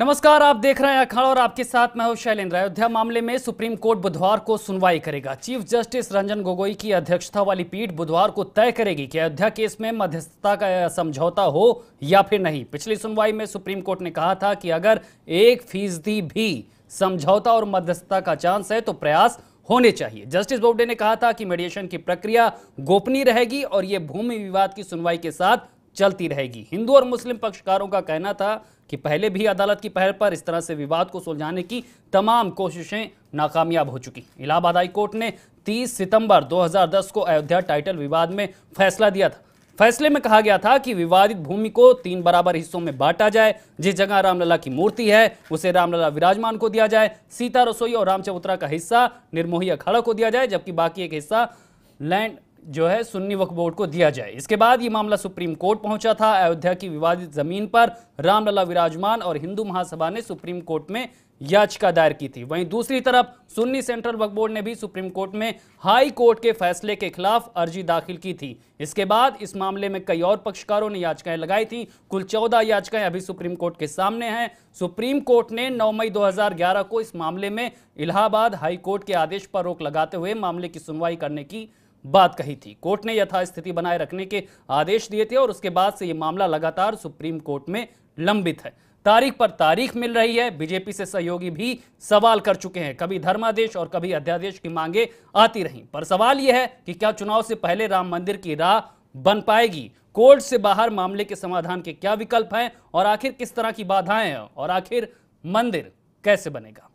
नमस्कार, आप देख रहे हैं अखाड़ा और आपके साथ मैं हूं शैलेंद्र। अयोध्या मामले में सुप्रीम कोर्ट बुधवार को सुनवाई करेगा। चीफ जस्टिस रंजन गोगोई की अध्यक्षता वाली पीठ बुधवार को तय करेगी कि अयोध्या केस में मध्यस्थता का समझौता हो या फिर नहीं। पिछली सुनवाई में सुप्रीम कोर्ट ने कहा था कि अगर 1% भी समझौता और मध्यस्थता का चांस है तो प्रयास होने चाहिए। जस्टिस बोबडे ने कहा था कि मीडिएशन की प्रक्रिया गोपनीय रहेगी और यह भूमि विवाद की सुनवाई के साथ चलती रहेगी। हिंदू और मुस्लिम पक्षकारों का कहना था कि पहले भी अदालत की पहल पर इस तरह से विवाद को सुलझाने की तमाम कोशिशें नाकामयाब हो चुकी। इलाहाबाद हाई कोर्ट ने 30 सितंबर 2010 को अयोध्या टाइटल विवाद में फैसला दिया था। फैसले में कहा गया था कि विवादित भूमि को 3 बराबर हिस्सों में बांटा जाए। जिस जगह रामलला की मूर्ति है उसे रामलला विराजमान को दिया जाए। सीता रसोई और राम चबूतरा का हिस्सा निर्मोही अखाड़ा को दिया जाए, जबकि बाकी एक हिस्सा लैंड जो है सुन्नी वक्फ बोर्ड को दिया जाए। इसके बाद ये मामला सुप्रीम कोर्ट पहुंचा था। अयोध्या की विवादित जमीन पर रामलला विराजमान और हिंदू महासभा ने सुप्रीम कोर्ट में याचिका दायर की थी। वहीं दूसरी तरफ सुन्नी सेंट्रल वक्फ बोर्ड ने भी सुप्रीम कोर्ट में हाई कोर्ट के फैसले के खिलाफ अर्जी दाखिल की थी। इसके बाद इस मामले में कई और पक्षकारों ने याचिकाएं लगाई थी। कुल 14 याचिकाएं अभी सुप्रीम कोर्ट के सामने हैं। सुप्रीम कोर्ट ने 9 मई 2011 को इस मामले में इलाहाबाद हाई कोर्ट के आदेश पर रोक लगाते हुए मामले की सुनवाई करने की बात कही थी। कोर्ट ने यथास्थिति बनाए रखने के आदेश दिए थे और उसके बाद से यह मामला लगातार सुप्रीम कोर्ट में लंबित है। तारीख पर तारीख मिल रही है। बीजेपी से सहयोगी भी सवाल कर चुके हैं। कभी धर्मादेश और कभी अध्यादेश की मांगे आती रहीं, पर सवाल यह है कि क्या चुनाव से पहले राम मंदिर की राह बन पाएगी। कोर्ट से बाहर मामले के समाधान के क्या विकल्प हैं और आखिर किस तरह की बाधाएं हैं और आखिर मंदिर कैसे बनेगा।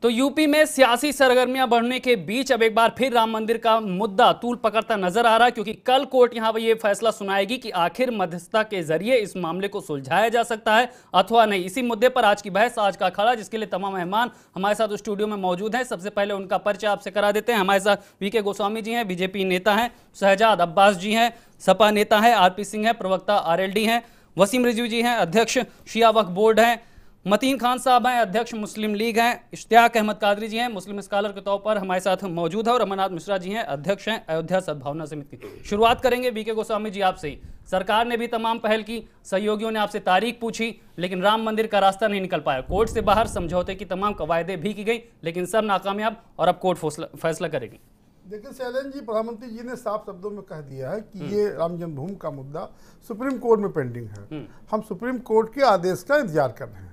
तो यूपी में सियासी सरगर्मियां बढ़ने के बीच अब एक बार फिर राम मंदिर का मुद्दा तूल पकड़ता नजर आ रहा है, क्योंकि कल कोर्ट यहां पर यह फैसला सुनाएगी कि आखिर मध्यस्थता के जरिए इस मामले को सुलझाया जा सकता है अथवा नहीं। इसी मुद्दे पर आज की बहस, आज का अखाड़ा, जिसके लिए तमाम मेहमान हमारे साथ स्टूडियो में मौजूद हैं। सबसे पहले उनका परिचय आपसे करा देते हैं। हमारे साथ वीके गोस्वामी जी हैं, बीजेपी नेता हैं। शहजाद अब्बास जी हैं, सपा नेता हैं। आरपी सिंह हैं, प्रवक्ता आरएलडी हैं। वसीम रिजवी जी हैं, अध्यक्ष शिया वक्फ बोर्ड हैं। मतीन खान साहब हैं, अध्यक्ष मुस्लिम लीग हैं। इश्तियाक अहमद कादरी जी हैं, मुस्लिम स्कॉलर के तौर पर हमारे साथ मौजूद है। और अमरनाथ मिश्रा जी हैं, अध्यक्ष हैं अयोध्या सद्भावना समिति की। शुरुआत करेंगे वीके गोस्वामी जी आपसे ही। सरकार ने भी तमाम पहल की, सहयोगियों ने आपसे तारीख पूछी, लेकिन राम मंदिर का रास्ता नहीं निकल पाया। कोर्ट से बाहर समझौते की तमाम कवायदे भी की गई, लेकिन सब नाकामयाब और अब कोर्ट फैसला करेगी। देखिए शैलेंद्र जी, प्रधानमंत्री जी ने साफ शब्दों में कह दिया है कि ये राम जन्मभूमि का मुद्दा सुप्रीम कोर्ट में पेंडिंग है। हम सुप्रीम कोर्ट के आदेश का इंतजार कर रहे हैं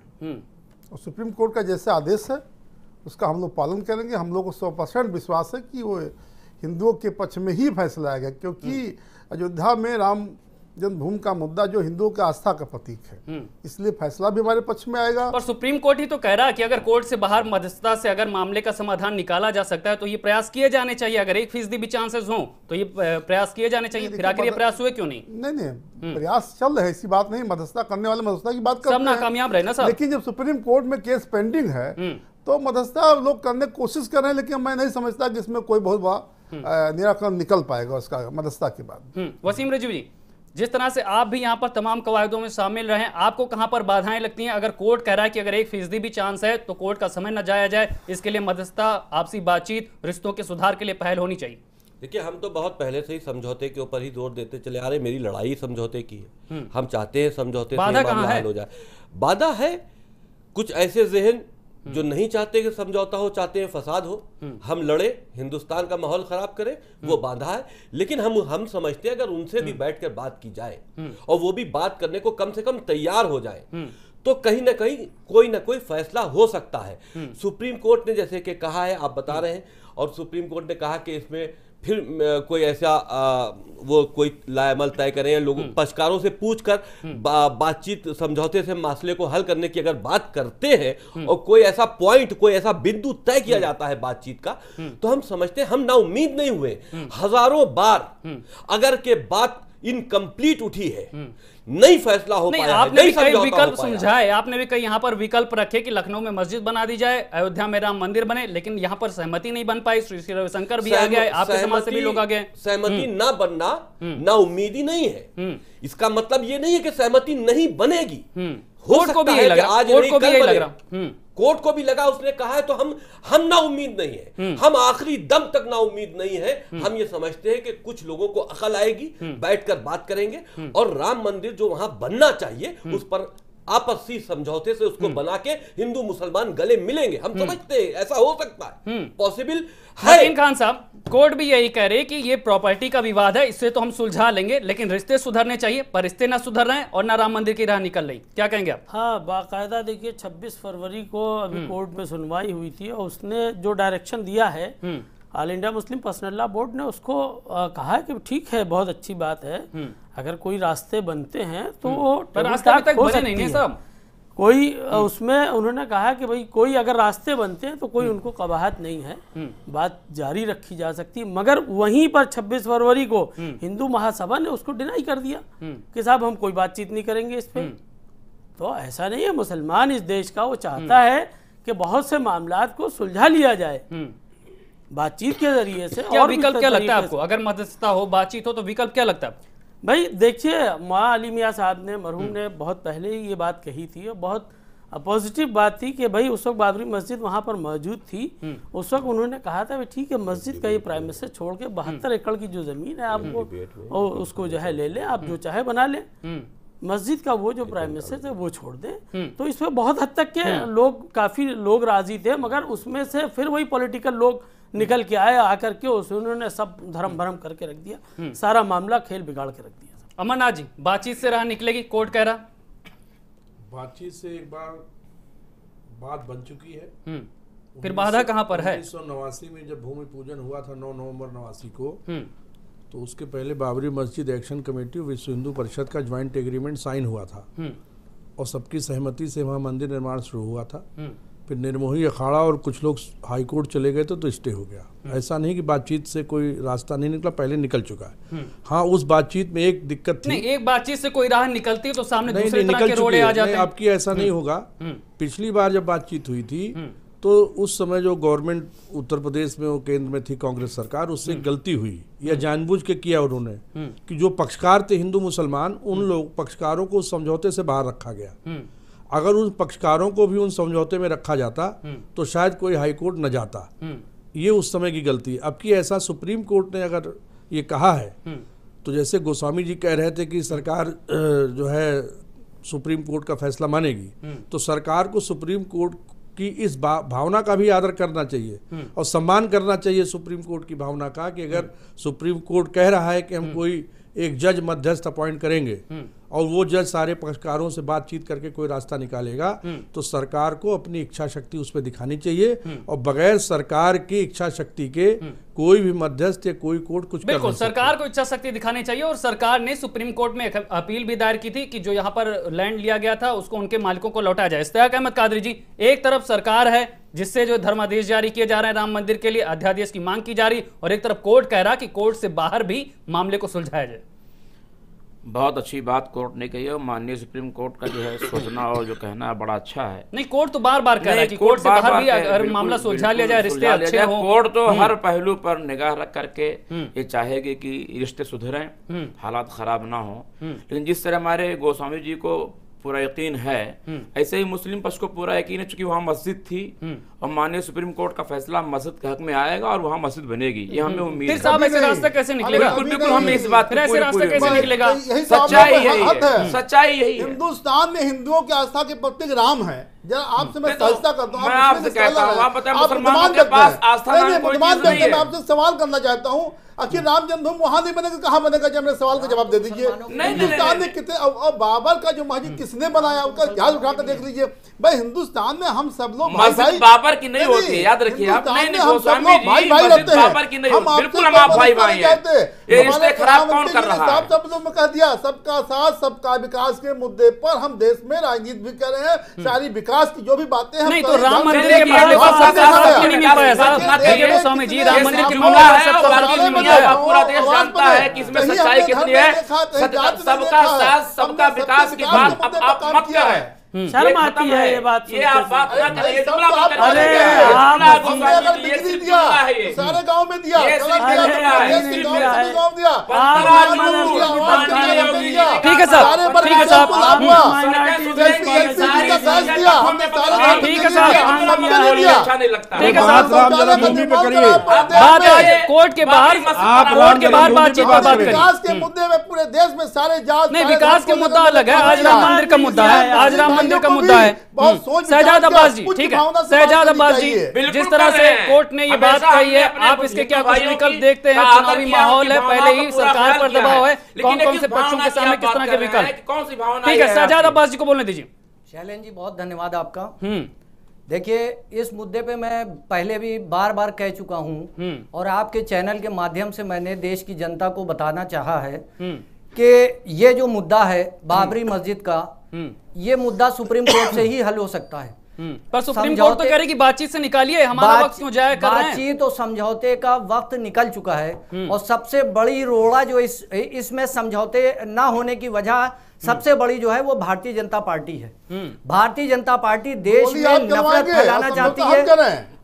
और सुप्रीम कोर्ट का जैसे आदेश है उसका हम लोग पालन करेंगे। हम लोग को 100% विश्वास है कि वो हिंदुओं के पक्ष में ही फैसला आएगा, क्योंकि अयोध्या में राम जन्मभूमि का मुद्दा जो हिंदुओं के आस्था का प्रतीक है, इसलिए फैसला भी हमारे पक्ष में आएगा। पर सुप्रीम कोर्ट ही तो कह रहा है कि अगर कोर्ट से बाहर मध्यस्थता से अगर मामले का समाधान निकाला जा सकता है तो ये प्रयास किए जाने चाहिए। अगर 1% भी चांसेस हो तो ये प्रयास किए जाने चाहिए। फिर आखिर ये प्रयास हुए क्यों नहीं? नहीं, प्रयास चल रहे, ऐसी बात नहीं। मध्यस्थता करने वाले मध्यस्थता की बात करते हैं, सब नाकामयाब रहे ना सर। लेकिन जब सुप्रीम कोर्ट में केस पेंडिंग है तो मध्यस्थता लोग करने की कोशिश कर रहे हैं, लेकिन मैं नहीं समझता कि इसमें कोई बहुत बड़ा निराकरण निकल पाएगा उसका मध्यस्थता के बाद। वसीम रिजवी जी, जिस तरह से आप भी यहाँ पर तमाम कवायदों में शामिल रहे, आपको कहाँ पर बाधाएं लगती हैं? अगर कोर्ट कह रहा है कि अगर 1% भी चांस है तो कोर्ट का समय न जाया जाए, इसके लिए मध्यस्थता, आपसी बातचीत, रिश्तों के सुधार के लिए पहल होनी चाहिए। देखिए, हम तो बहुत पहले से ही समझौते के ऊपर ही जोर देते चले आ रहे। मेरी लड़ाई समझौते की है। हम चाहते हैं समझौते से मामला हल हो जाए। बाधा है कुछ ऐसे ज़हन जो नहीं चाहते कि समझौता हो, चाहते हैं फसाद हो, हम लड़े, हिंदुस्तान का माहौल खराब करें, वो बाधा है। लेकिन हम समझते हैं अगर उनसे भी बैठकर बात की जाए और वो भी बात करने को कम से कम तैयार हो जाए तो कहीं ना कहीं कोई ना कोई फैसला हो सकता है। सुप्रीम कोर्ट ने जैसे कि कहा है, आप बता रहे हैं, और सुप्रीम कोर्ट ने कहा कि इसमें फिर कोई ऐसा वो कोई लाएमल तय करें, लोगों पक्षकारों से पूछकर बातचीत, समझौते से मसले को हल करने की अगर बात करते हैं और कोई ऐसा पॉइंट, कोई ऐसा बिंदु तय किया जाता है बातचीत का, तो हम समझते हैं हम ना उम्मीद नहीं हुए। हजारों बार अगर के बात इनकम्प्लीट उठी है, नहीं फैसला हो पाया। आपने भी कई विकल्प समझाए, आपने भी कई यहाँ पर विकल्प रखे कि लखनऊ में मस्जिद बना दी जाए, अयोध्या में राम मंदिर बने, लेकिन यहाँ पर सहमति नहीं बन पाई। श्री रविशंकर भी आ गए, आपके समाज से भी लोग आ गए। सहमति ना बनना ना उम्मीद ही नहीं है। इसका मतलब ये नहीं है कि सहमति नहीं बनेगी। कोर्ट को भी यही लग रहा, कोर्ट को भी यही लग रहा। कोर्ट को भी लगा, उसने कहा है तो हम ना उम्मीद नहीं है, हम आखिरी दम तक ना उम्मीद नहीं है। हम ये समझते हैं कि कुछ लोगों को अकल आएगी, बैठकर बात करेंगे और राम मंदिर जो वहां बनना चाहिए उस पर आपसी समझौते से उसको बना के हिंदू मुसलमान गले मिलेंगे। हम समझते हैं ऐसा हो सकता है, पॉसिबल है। हकीम खान साहब, कोर्ट भी यही कह रहे हैं कि ये प्रॉपर्टी का विवाद है, इससे तो हम सुलझा लेंगे, लेकिन रिश्ते सुधरने चाहिए, पर रिश्ते ना सुधर रहे हैं और ना राम मंदिर की राह निकल रही। क्या कहेंगे आप? हाँ, बाकायदा देखिए 26 फरवरी को अभी कोर्ट में सुनवाई हुई थी और उसने जो डायरेक्शन दिया है all India Muslim personal law board ने उसको कहा कि ठीक है, बहुत अच्छी बात है, अगर कोई रास्ते बनते हैं तो पर रास्ते अभी तक बने नहीं है साहब। कोई उसमें उन्होंने कहा कि भाई कोई अगर रास्ते बनते हैं तो कोई उनको कबाहत नहीं है, बात जारी रखी जा सकती है। मगर वहीं पर 26 फरवरी को हिंदू महासभा ने उसको डिनाई कर दिया कि साहब हम कोई बातचीत नहीं करेंगे इस पे। तो ऐसा नहीं है, मुसलमान इस देश का वो चाहता है कि बहुत से मामलात को सुलझा लिया जाए बातचीत के जरिए से। क्या विकल्प क्या लगता है आपको? अगर मध्यस्थता हो, बातचीत हो, तो विकल्प क्या लगता है? भाई देखिए, मौला अली मियां साहब ने, मरहूम ने बहुत पहले ही ये बात कही थी और बहुत पॉजिटिव बात थी कि भाई उस वक्त बाबरी मस्जिद वहाँ पर मौजूद थी। उस वक्त उन्होंने कहा था भाई ठीक है, मस्जिद का ये प्राइमेसेस छोड़ के 72 एकड़ की जो ज़मीन है आपको और उसको जो है ले लें, आप जो चाहे बना लें, मस्जिद का वो जो प्राइमेसेस है वो छोड़ दें। तो इसमें बहुत हद तक के लोग, काफ़ी लोग राजी थे, मगर उसमें से फिर वही पॉलिटिकल लोग निकल के आए, आकर के उन्होंने सब धर्म भरम करके रख दिया, सारा मामला खेल बिगाड़ के रख दिया। अमरनाथ जी, बातचीत से राह निकलेगी, कोर्ट कह रहा? बातचीत से एक बार बात बन चुकी है। फिर बाधा कहाँ पर है? 1989 में जब भूमि पूजन हुआ था 9 नवंबर 89 को, तो उसके पहले बाबरी मस्जिद एक्शन कमेटी और विश्व हिंदू परिषद का ज्वाइंट एग्रीमेंट साइन हुआ था और सबकी सहमति से वहाँ मंदिर निर्माण शुरू हुआ था। फिर निर्मोही अखाड़ा और कुछ लोग हाई कोर्ट चले गए तो स्टे हो गया। ऐसा नहीं कि बातचीत से कोई रास्ता नहीं निकला, पहले निकल चुका है। हाँ, उस बातचीत में एक दिक्कत थी। नहीं, एक बातचीत से कोई राह निकलती है तो सामने दूसरे तरह के रोड़े आ जाते हैं। आपकी ऐसा नहीं होगा। पिछली बार जब बातचीत हुई थी तो उस समय जो गवर्नमेंट उत्तर प्रदेश में, वो केंद्र में थी कांग्रेस सरकार, उससे गलती हुई या जानबूझ के किया उन्होंने कि जो पक्षकार थे हिंदू मुसलमान, उन लोग पक्षकारों को समझौते से बाहर रखा गया। अगर उन पक्षकारों को भी उन समझौते में रखा जाता तो शायद कोई हाई कोर्ट न जाता। ये उस समय की गलती। अब की ऐसा सुप्रीम कोर्ट ने अगर ये कहा है तो जैसे गोस्वामी जी कह रहे थे कि सरकार जो है सुप्रीम कोर्ट का फैसला मानेगी, तो सरकार को सुप्रीम कोर्ट की इस भावना का भी आदर करना चाहिए और सम्मान करना चाहिए सुप्रीम कोर्ट की भावना का, कि अगर सुप्रीम कोर्ट कह रहा है कि हम कोई एक जज मध्यस्थ अपॉइंट करेंगे और वो जज सारे पक्षकारों से बातचीत करके कोई रास्ता निकालेगा, तो सरकार को अपनी इच्छा शक्ति उस पर दिखानी चाहिए और बगैर सरकार की इच्छा शक्ति के कोई भी मध्यस्थ या कोई कोर्ट कुछ बिल्कुल सरकार को इच्छा शक्ति दिखानी चाहिए। और सरकार ने सुप्रीम कोर्ट में अपील भी दायर की थी कि जो यहाँ पर लैंड लिया गया था उसको उनके मालिकों को लौटाया जाए। इश्तियाक अहमद कादरी जी, एक तरफ सरकार है जिससे जो धर्मादेश जारी किए जा रहे हैं राम मंदिर के लिए, अध्यादेश की मांग की जा रही, और एक तरफ कोर्ट कह रहा कि कोर्ट से बाहर भी मामले को सुलझाया जाए। बहुत अच्छी बात कोर्ट ने कही है। माननीय सुप्रीम कोर्ट का जो है सोचना और जो कहना है बड़ा अच्छा है। नहीं, कोर्ट तो बार बार कह रहा है कि कोर्ट से बाहर भी अगर मामला सुलझा लिया जाए, रिश्ते अच्छे हों। कोर्ट तो हर पहलू पर निगाह रख करके ये चाहेगी कि रिश्ते सुधरें, हालात खराब ना हो। लेकिन जिस तरह हमारे गोस्वामी जी को पूरा यकीन है, ऐसे ही मुस्लिम पक्ष को पूरा यकीन है, चूंकि वहाँ मस्जिद थी और माननीय सुप्रीम कोर्ट का फैसला मस्जिद के हक में आएगा और वहाँ मस्जिद बनेगी, ये हमें उम्मीद है। साहब, ऐसे रास्ता कैसे निकलेगा? बिल्कुल हम इस बात पर ऐसे रास्ता कैसे निकलेगा? सच्चाई यही है, सच्चाई यही है। हिंदुस्तान में हिंदुओं की आस्था के प्रतीक राम है। जरा आपसे मैं सजदा करता हूँ, मैं आपसे कहता हूँ, आप बताएं मुसलमानों के पास आस्था ना कोई चीज नहीं है। मैं आपसे सवाल करना चाहता हूँ, आखिर राम जन्मभूमि वहां नहीं बनेगा, कहाँ बनेगा? जब मेरे सवाल का जवाब दे दीजिए। हिंदुस्तान ने कितने, और बाबर का जो मस्जिद किसने बनाया उसका इतिहास उठाकर देख लीजिए भाई। हिंदुस्तान में हम सब लोग मस्जिद बाबर की नहीं होती है, याद रखिए आप। नहीं नहीं गोस्वामी जी, भाई भाई रहते हैं, बाबर की नहीं होती, बिल्कुल हम आप भाई भाई हैं। ये रिश्ते खराब कौन कर रहा है? सब लोग में कह दिया, सबका साथ सबका विकास के मुद्दे पर हम देश में राजनीति भी कर रहे हैं। सारी विकास की जो भी बातें हैं, नहीं तो राम मंदिर के मामले पर नहीं मिल पाया साहब। स्वामी जी, राम मंदिर की पूरा देश जानता है कि इसमें सच्चाई कितनी है। सबका साथ सबका विकास की बात आप मत करें। शर्म आती है ये बात। ये आप बात ना करिए। अरे सारे गांव में दिया, ठीक है साहब, ठीक है साहब, ठीक है साहब। दिया। अच्छा नहीं लगता। ठीक है बात राम जन्मभूमि पे करिए। बात आज कोर्ट के बाहर कोर्ट के बाहर बातचीत पर बात करिए। विकास के मुद्दे में पूरे देश में सारे जहाज नहीं, विकास के मुद्दा अलग है, आज राम मंदिर का मुद्दा है, आज राम मंदिर का मुद्दा है। शहजाद अब्बास जी, ठीक है, शहजाद अब्बास जी, जिस तरह से कोर्ट ने ये बात कही है, आप इसके क्या कुछ विकल्प देखते हैं? चुनावी माहौल है, पहले ही सरकार पर दबाव है, कौन कौन से पक्षों के सामने किस तरह के विकल्प? कौन सी भावना? ठीक है, शहजाद अब्बास जी को बोलने दीजिए। शैलेंद्र जी, बहुत धन्यवाद आपका। देखिए, इस मुद्दे पे मैं पहले भी बार बार कह चुका हूं और आपके चैनल के माध्यम से मैंने देश की जनता को बताना चाहा है कि ये जो मुद्दा है बाबरी मस्जिद का, ये मुद्दा सुप्रीम कोर्ट से ही हल हो सकता है। पर सुप्रीम कोर्ट तो कह रही कि बातचीत से निकालिए, हमारा वक्त क्यों जाया कर रहे हैं? बातचीत और समझौते का वक्त निकल चुका है और सबसे बड़ी रोड़ा जो इसमें समझौते ना होने की वजह सबसे बड़ी जो है वो भारतीय जनता पार्टी है। भारतीय जनता पार्टी देश में नफरत फैलाना चाहती है।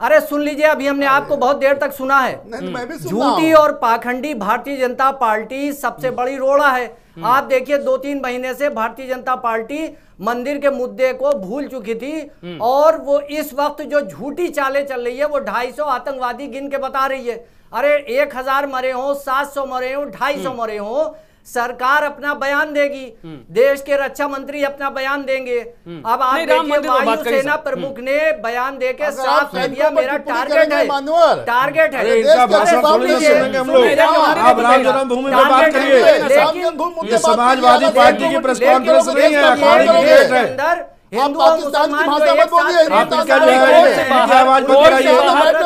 अरे सुन लीजिए, अभी हमने आपको बहुत देर तक सुना है। झूठी और पाखंडी भारतीय जनता पार्टी सबसे बड़ी रोड़ा है। आप देखिए, 2-3 महीने से भारतीय जनता पार्टी मंदिर के मुद्दे को भूल चुकी थी और वो इस वक्त जो झूठी चालें चल रही है वो 250 आतंकवादी गिन के बता रही है। अरे 1000 मरे हो, 700 मरे हो, 250 मरे हो, सरकार अपना बयान देगी, देश के रक्षा मंत्री अपना बयान देंगे। अब आप देखिए, वायुसेना प्रमुख ने बयान देके साफ कह दिया, मेरा टारगेट है, टारगेट है। इनका भाषण थोड़ी ना सुनेंगे हम लोग। आप राम जन्मभूमि पे बात करिए। ये समाजवादी पार्टी की प्रेस कॉन्फ्रेंस नहीं है, अखाड़े की डेट है। हिंदू और मुसलमान आप इनका जो है इनकी आवाज बंद कराइए,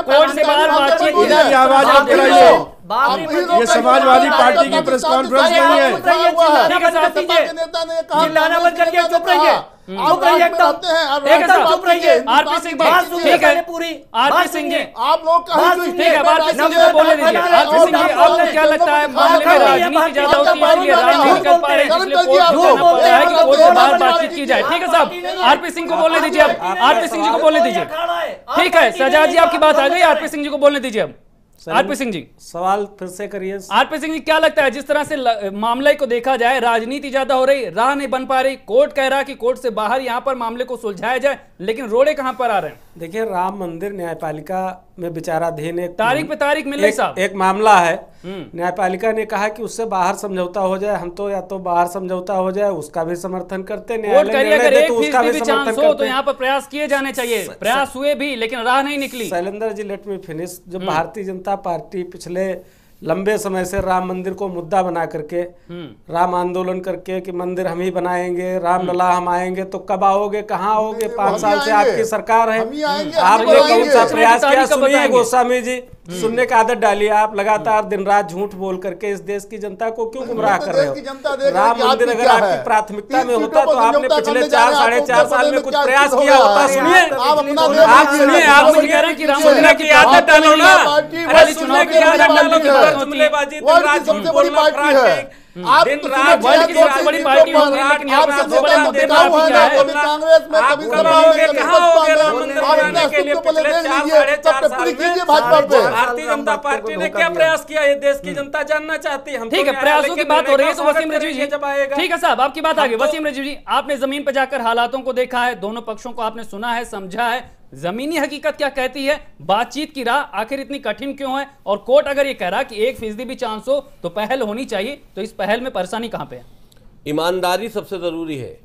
कोर्ट से बाहर बातचीत इनकी आवाज बंद कराइए। ये समाजवादी पार्टी की प्रेस कॉन्फ्रेंस नहीं है। चिल्लाना बंद करके चुप रहिए। आरपी सिंह जी, ठीक है, आरपी सिंह जी, आप लोग ठीक है, आरपी सिंह जी को बोलने दीजिए। आरपी सिंह जी, आपको क्या लगता है मामले में राजनीति ज्यादा होती है, इसलिए राज नहीं निकल पा रहे, इसलिए कोर्ट जाना पड़ रहा है कि कोर्ट से बाहर बातचीत की जाए? ठीक है साहब, आरपी सिंह को बोलने दीजिए। अब आरपी सिंह जी को बोलने दीजिए। ठीक है, शहजाद जी, आपकी बात आ गई, आरपी सिंह जी को बोलने दीजिए। अब आरपी सिंह जी, सवाल फिर से करिए। आरपी सिंह जी, क्या लगता है, जिस तरह से मामले को देखा जाए, राजनीति ज्यादा हो रही, राह नहीं बन पा रही, कोर्ट कह रहा है कि कोर्ट से बाहर यहां पर मामले को सुलझाया जाए, लेकिन रोड़े कहां पर आ रहे हैं? देखिए, राम मंदिर न्यायपालिका में विचाराधीन एक तारीख पे तारीख मिल रही साहब, एक मामला है। न्यायपालिका ने कहा कि उससे बाहर समझौता हो जाए। हम तो या तो बाहर समझौता हो जाए उसका भी समर्थन करते, न्यायालय अगर एक तो उसका भी भी समर्थन चांस हो तो यहाँ पर प्रयास किए जाने चाहिए। प्रयास हुए भी, लेकिन राह नहीं निकली। Shailendra ji, let me finish. जो भारतीय जनता पार्टी पिछले लंबे समय से राम मंदिर को मुद्दा बना करके, राम आंदोलन करके कि मंदिर हम ही बनाएंगे, रामलला हम आएंगे, तो कब आओगे, कहाँ आओगे? 5 साल से आपकी सरकार है, आपने कौन सा प्रयास किया? सुनिए गोस्वामी जी, सुनने का आदत डालिए। आप लगातार दिन रात झूठ बोल करके इस देश की जनता को क्यों गुमराह कर रहे हो? राम मंदिर अगर आपकी प्राथमिकता में होता तो आपने पिछले 4-4.5 साल में कुछ प्रयास किया होता। सुनिए, आप सुनिए, आप सुनने की आदत डालो ना। अरे सुनने की आदत डालो, जुमलेबाजी, दिन रात झूठ बोलना, आप दिन रात वर्ल्ड की सबसे बड़ी पार्टी होगी, लेकिन यहाँ पर सबसे बड़ा मुद्दे पर आपकी क्या है? कांग्रेस में कभी भारतीय जनता पार्टी ने क्या प्रयास किया, ये देश की जनता जानना चाहती है। ठीक है, प्रयासों की बात हो रही है तो वसीम रिजवी जी, ठीक है साहब, आपकी बात आ गई। वसीम रिजवी जी, आपने जमीन पर जाकर हालातों को देखा है, दोनों पक्षों को आपने सुना है, समझा है, जमीनी हकीकत क्या कहती है? बातचीत की राह आखिर इतनी कठिन क्यों है? और कोर्ट अगर ये कह रहा कि 1% भी चांस हो तो पहल होनी चाहिए, तो इस पहल में परेशानी कहां पे है? ईमानदारी सबसे जरूरी है।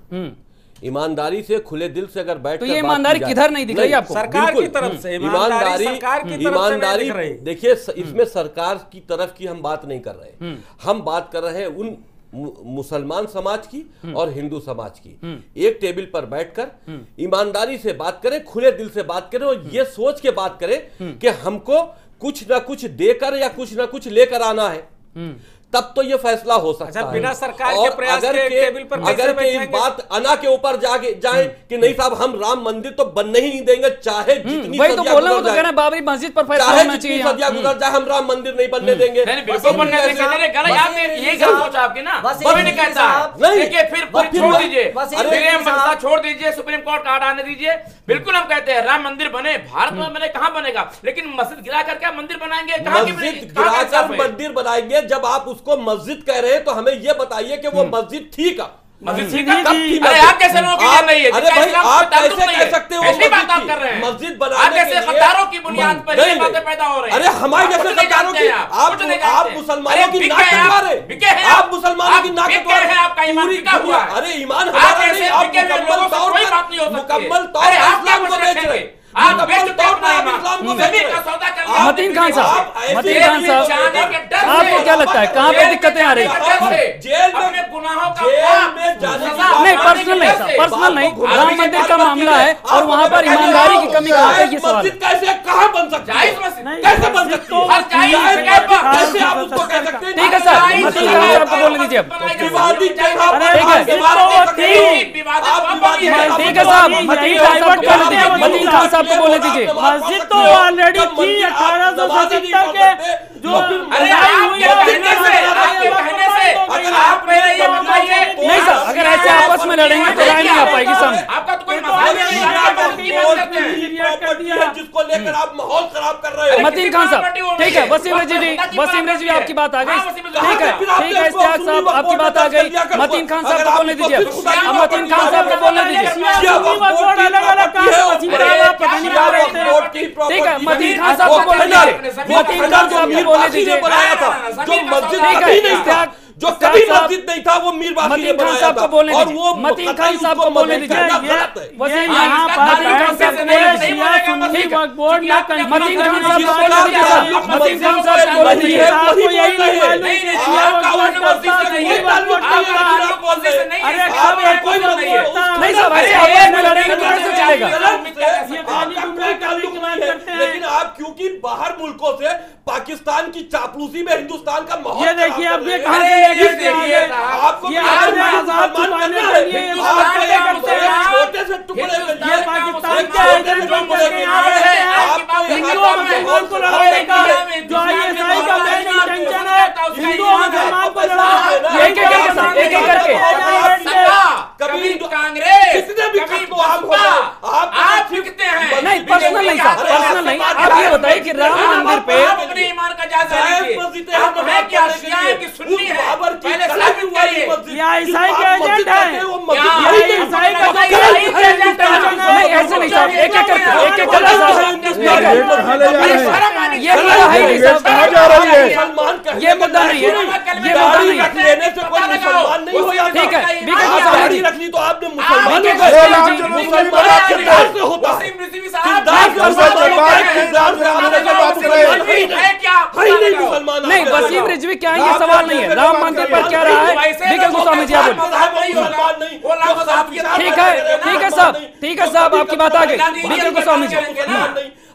ईमानदारी से, खुले दिल से अगर बैठ तो ये ईमानदारी किधर नहीं दिख रही आपको? सरकार की तरफ से ईमानदारी देखिए, इसमें सरकार की तरफ की हम बात नहीं कर रहे, हम बात कर रहे हैं उन मुसलमान समाज की और हिंदू समाज की। एक टेबल पर बैठकर ईमानदारी से बात करें, खुले दिल से बात करें और ये सोच के बात करें कि हमको कुछ ना कुछ देकर या कुछ ना कुछ लेकर आना है, तब तो ये फैसला हो सकता है। बिना सरकार के प्रयास के टेबल पर अगर के इस बात अना के ऊपर जाए कि नहीं साहब, हम राम मंदिर तो बनने ही नहीं देंगे, चाहे जितनी वही तो बोल रहा हूं, तो कह रहे हैं बाबरी मस्जिद पर फैसला होना चाहिए, सदियां गुजर जाए, हम राम मंदिर नहीं बनने देंगे। बिल्कुल बनने देंगे। यही गलत सोच आपकी ना, नहीं कहता है। देखिए, फिर छोड़ दीजिए, संस्था छोड़ दीजिए, सुप्रीम कोर्ट का आने दीजिए। बिल्कुल हम कहते हैं राम मंदिर बने, भारत में बने, कहाँ बनेगा? लेकिन मस्जिद गिरा कर क्या मंदिर बनाएंगे? मस्जिद गिराकर मंदिर बनाएंगे? जब आप उसको मस्जिद कह रहे हैं तो हमें यह बताइए कि वो मस्जिद थी कब? मस्जिद अरे आप कैसे लोगों की जान नहीं है? अरे भाई आप कैसे कह सकते हो ऐसी बात आप कर रहे हैं? मस्जिद बनाने कैसे गद्दारों की बुनियाद पर ये बातें पैदा हो रही हैं? अरे हमारे जैसे गद्दारों की आप मुसलमानों की नाक कटवा रहे, आप मुसलमानों की नाक कटवा रहे, आपका ईमान बिका हुआ है। अरे ईमान हमारा नहीं, आप मुकम्मल तौर पर इस्लाम को बेच रहे, आप बेच तौर पर इस्लाम को बेच रहे। मतीन खान साहब, मतीन खान साहब, आपको क्या लगता है कहाँ पे दिक्कतें आ रही है? जेल में गुनाहों का नहीं, पर्सनल नहीं, राम मंदिर का मामला है और वहाँ पर ईमानदारी की कमी कहाँ है, ये सवाल है। कैसे कहाँ बन सकती है? कैसे बन सकती है? कैसे आप उसको कह सकते हैं? ठीक है सर, मतीन खान साहब को बोलने दीजिए अब। ठीक है साहब, मतीन खान साहब को बोलने दीजिए। मस्जिद तो ऑलरेडी थी 1870 के जो नहीं सर, अगर ऐसे आपस में लड़ेंगे तो राय नहीं आ पाएगी सामने। आपका तो कोई जिसको लेकर आप माहौल खराब कर रहे हो। मतीन खान साहब, ठीक है, वसीम रिजवी जी आपकी बात आ गई। ठीक है, इश्तियाक साहब आपकी बात आ गई। मतीन खान साहब को बोलने दीजिए, अब मतीन खान साहब को बोलने दीजिए। ठीक है, मतीन खान साहब को बोलने दीजिए, मतीन खान साहब को बोलने दीजिए। जो मस्जिद ठीक है, इश्तियाक जो कभी मस्जिद नहीं था वो मीर बाकी ने मतीन खान बनाया साहब था को बोलने और दीजिए, वो मतीन खान साहब को बोलने दीजिए। गलत है। वसीम मतीन खान साहब को बोलने दीजिए। ठीक है, मतीन खान साहब को बोलने दीजिए साहब, मतीन खान साहब को बोलने दीजिए। आपको यही नहीं मालूम कि शिया वोट करता है, कोई बात वोट करता है। अरे कब है कोई वोट करता है? नहीं साहब, ऐसे आपस में लड़ेंगे तो कैसे चलेगा? ये खाली गुमराह करने की बात करते हैं। लेकिन आप क्योंकि बाहर मुल्कों से पाकिस्तान की चापलूसी में हिंदुस्तान का माहौल ये देखिए खराब अब कर ये रहे कहाँ हैं। से लेकर के आ गए? आपको ये क्या आपने है? आजाद मुसलमान छुपाने करना के लिए है। ये आप बातें करते हैं। छोटे से टुकड़े में ये पाकिस्तान एक के छोटे एजेंट से बन टुकड़े करके में यहाँ बैठे हैं। आपको हिंदू और मुसलमान को लड़ाने का जो ISI का मेन इंटेंशन है, हिंदू और मुसलमान को लड़ाना। एक एक करके साहब, एक एक करके। कभी कांग्रेस कितने भी खत्म आप हो जाए, आप फिरकते हैं। नहीं, पर्सनल नहीं साहब, पर्सनल नहीं। आप ये बताइए कि राम मंदिर पे अपने ईमान का जायजा लीजिए। आप है क्या शिया है कि सुन्नी है? पहले साबित करिए। ये ISI के एजेंट है, ये ISI का नहीं, ऐसे नहीं साहब, एक एक करके साहब, ये मुद्दा है नहीं साहब, ये मुद्दा नहीं है, ये मुद्दा नहीं है। लेने से कोई मुसलमान नहीं हो जाता। ठीक है, बीके गोस्वामी जी रख ली तो आपने मुसलमान बीके को गोस्वामी जी किरदार से होता है। नहीं, वसीम रिजवी क्या है, ये सवाल नहीं है। राम मंदिर पर क्या रहा है, बीके गोस्वामी जी आप बोलिए। ठीक है साहब, ठीक है साहब, आपकी बात आ गई। बीके गोस्वामी जी,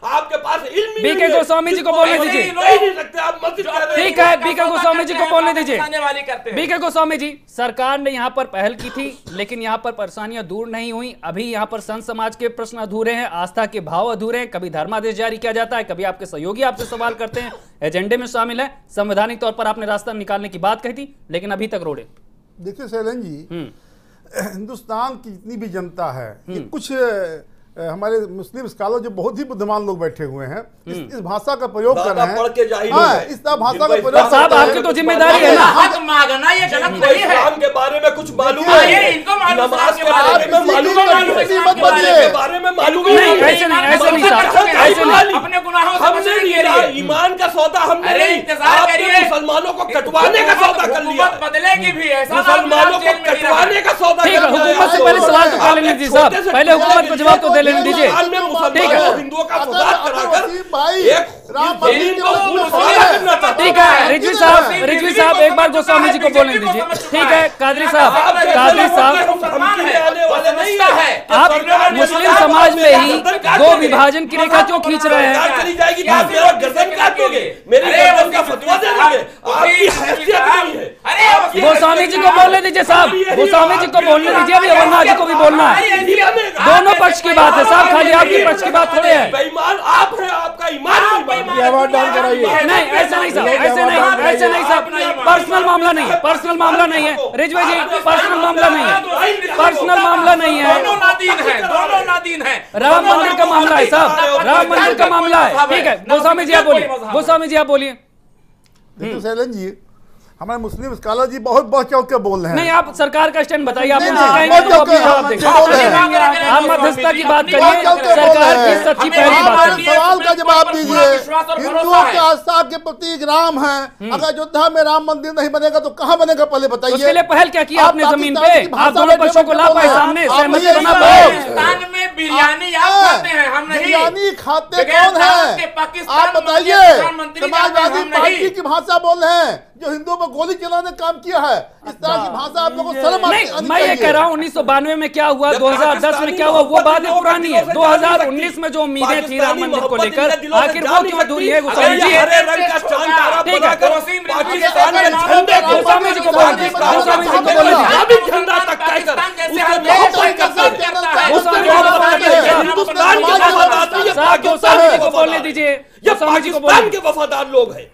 आपके पास इल्म बीके गोस्वामी जी को बोलने दीजिए। ठीक है, बीके गोस्वामी जी को बोलने दीजिए। बीके गोस्वामी जी, सरकार ने यहाँ पर पहल की थी, लेकिन यहाँ पर परेशानियां दूर नहीं हुई। अभी यहाँ पर संत समाज के प्रश्न अधूरे हैं, आस्था के भाव अधूरे हैं। कभी धर्मादेश जारी किया जाता है, कभी आपके सहयोगी आपसे सवाल करते हैं, एजेंडे में शामिल है। संवैधानिक तौर पर आपने रास्ता निकालने की बात कही थी, लेकिन अभी तक रोड़े। देखिए शैलेंद्र जी, हिंदुस्तान की जितनी भी जनता है, ये कुछ हमारे मुस्लिम स्कॉलर जो बहुत ही बुद्धिमान लोग बैठे हुए हैं, इस भाषा का प्रयोग कर रहे हैं। पढ़ के जाहिल हाँ, हैं। इस भाषा का प्रयोग साहब, आपकी तो जिम्मेदारी है ना। हक मांगना ये गलत नहीं है। इस्लाम के बारे में कुछ मालूम हाँ, है? ये इनको मालूम है, नमाज के इस्लाम बारे में मालूम है? मत बचिए। के बारे में मालूम नहीं, है? ऐसे नहीं, ऐसे नहीं साहब, ऐसे नहीं। अपने गुनाहों से हमने बचने के लिया लिए ईमान का सौदा, हमने अरे नहीं। इंतजार आपने करिए। मुसलमानों को कटवाने का सौदा कर लिया। हुकूमत बदलेगी भी, ऐसा मुसलमानों को कटवाने का सौदा ठीक है, कर लिया। हुकूमत से पहले सवाल तो कर लेने दीजिए साहब, पहले हुकूमत को जवाब तो दे लेने दीजिए। ठीक है, हिंदुओं का फसाद कराकर भाई एक राम जमीन मंदिर को के पूर्ण ऊपर फसाद करना चाहता है। ठीक है, रिजवी साहब एक बार गोस्वामी जी को बोलने दीजिए। ठीक है, कादरी साहब, कादरी साहब, आप मुस्लिम समाज में ही दो विभाजन की रेखा क्यों खींच रहे हैं? चली जाएगी तो आप मेरा गर्दन काट दोगे, मेरी गर्दन का फतवा दे दोगे। आपकी हैसियत नहीं है। गोस्वामी जी को बोलने दीजिए साहब, गोस्वामी जी को बोलने दीजिए, अभी अमरनाथ जी को भी बोलना है। दोनों पक्ष की बात है साहब, खाली आपके पक्ष की बात थोड़े है। बेईमान आप हैं, आपका ईमान बेईमान है। आवाज डाउन कराइए। नहीं, ऐसे नहीं साहब, ऐसे नहीं, ऐसे नहीं साहब, पर्सनल मामला नहीं है, पर्सनल मामला नहीं है रिजवी जी, पर्सनल मामला नहीं है, पर्सनल मामला नहीं है। दोनों नादीन है, दोनों नादीन है। राम मंदिर का मामला है साहब, राम मंदिर का मामला है। ठीक है, गोस्वामी जी आप बोलिए, गोस्वामी जी आप बोलिए। देखिए शैलेंद्र जी, हमारे मुस्लिम स्कॉलर जी बहुत बहुत चौंक के बोल रहे हैं। नहीं, आप सरकार का स्टैंड बताइए, आप नहीं, उनसे नहीं, कहेंगे तो वो अपनी बहुत जवाब चौंक देंगे। के बोल रहे हैं। आप मध्यस्थता की बात करिए, बहुत चौंक के बोल सरकार रहे की हैं। सच्ची हमें पहली बात हमारे है। सवाल का जवाब दीजिए। विश्वास और हिंदुओं भरोसा के है। आस्था के प्रतीक राम है, अगर अयोध्या में राम मंदिर नहीं बनेगा तो कहाँ बनेगा पहले बताइए। उसके लिए पहल क्या किया आप आपने जमीन पाकिस्तान की पे? भाषा आप दोनों में पक्षों को ला पाए बोल रहे हैं। सामने, आप सहमति यही बना बोल- पाए? पाकिस्तान में बिरयानी आप खाते हैं, हम नहीं। बिरयानी खाते बगैर कौन दावत के है? पाकिस्तान आप में बताइए। प्रधानमंत्री जाते हैं, समाजवादी हम पार्टी नहीं। की भाषा बोल रहे हैं, जो हिंदुओं पर गोली चलाने का काम किया है। इस तरह की भाषा आप लोगों को शर्म आनी नहीं, मैं ये कह रहा हूँ 1992 में क्या हुआ, जब 2010 में क्या हुआ, वो बात ही पुरानी है। 2019 में जो उम्मीदें थी राम मंदिर को लेकर, आखिर वो क्यों अधूरी है? गोस्वामी जी, हरे रंग का चांद तारा ठीक है। बनाकर पाकिस्तान के झंडे को गोस्वामी जी को बोल दीजिए, गोस्वामी जी को बोल दीजिए। अभी झंडा तक टाइगर उसके बहुत साहब, गोस्वामी जी को बोलने दीजिए, ये गोस्वामी जी को पाकिस्तान बोलने के वफादार लोग हैं।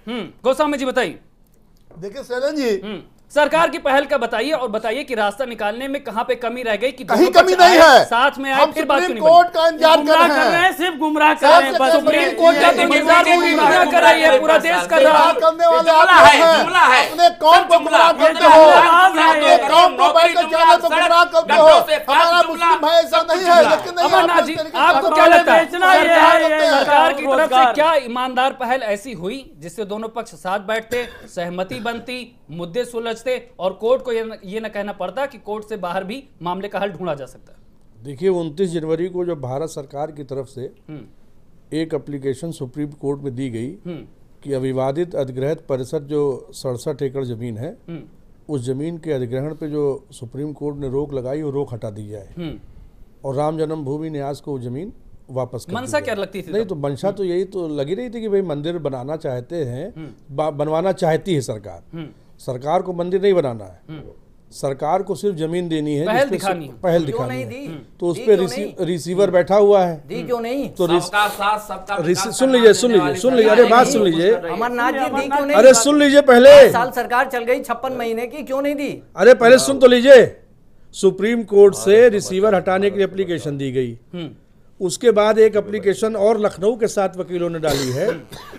गोस्वामी जी बताइए। देखिए सैलन जी, सरकार की पहल का बताइए और बताइए कि रास्ता निकालने में कहां पे कमी रह गई कि कहीं दोनों कमी पक्ष नहीं आए, है। साथ में आए, हम फिर बात क्यों सुप्रीम नहीं कोर्ट का इंतजार कर गुमराह कर रहे रहे हैं। हैं, सिर्फ गुमराह कर रहे हैं। बस सुप्रीम कोर्ट का तो इंतजार को गुमराह कर रही है, पूरा देश कर रहा है। करने वाले जुमला आप है, लोग जुमला हैं। है। अपने कौम को गुमराह करते हो, अपने कौम को बैठ कर जाने तो गुमराह करते हो। हमारा मुस्लिम भाई ऐसा नहीं है, लेकिन नहीं अमरनाथ जी, आपको क्या लगता है सरकार की तरफ से क्या ईमानदार पहल ऐसी हुई जिससे दोनों पक्ष साथ बैठते, सहमति बनती, मुद्दे सुलझते और कोर्ट को ये न कहना पड़ता कि कोर्ट से बाहर भी मामले का हल ढूंढा जा सकता है? देखिए 29 जनवरी को जो भारत सरकार की तरफ से एक एप्लीकेशन सुप्रीम कोर्ट में दी गई कि अविवादित अधिग्रहित परिसर जो 67 एकड़ जमीन है, उस जमीन के अधिग्रहण पे जो सुप्रीम कोर्ट ने रोक लगाई वो रोक हटा दी जाए और राम जन्मभूमि न्यास को वो जमीन वापस कर मनसा दी क्या जाए। लगती थी? नहीं तो मंशा तो यही तो लगी रही थी कि भाई मंदिर बनाना चाहते हैं, बनवाना चाहती है सरकार। सरकार को मंदिर नहीं बनाना है, सरकार को सिर्फ जमीन देनी है, पहल जिसपे दिखानी है। पहल क्यों दिखानी नहीं है। दी? तो उस दी पे क्यों नहीं? रिसीवर बैठा हुआ है। दी क्यों नहीं? तो सबका साथ सबका विकास सुन करना लीजिए, देने वाली अरे सरकार बात है। सुन लीजिए। अमरनाथ जी दी क्यों नहीं? अरे सुन लीजिए पहले, 5 साल सरकार चल गई, 56 महीने की, क्यों नहीं दी? अरे पहले सुन तो लीजिए। सुप्रीम कोर्ट से रिसीवर हटाने की एप्लीकेशन दी गई, उसके बाद एक एप्लीकेशन और लखनऊ के 7 वकीलों ने डाली है।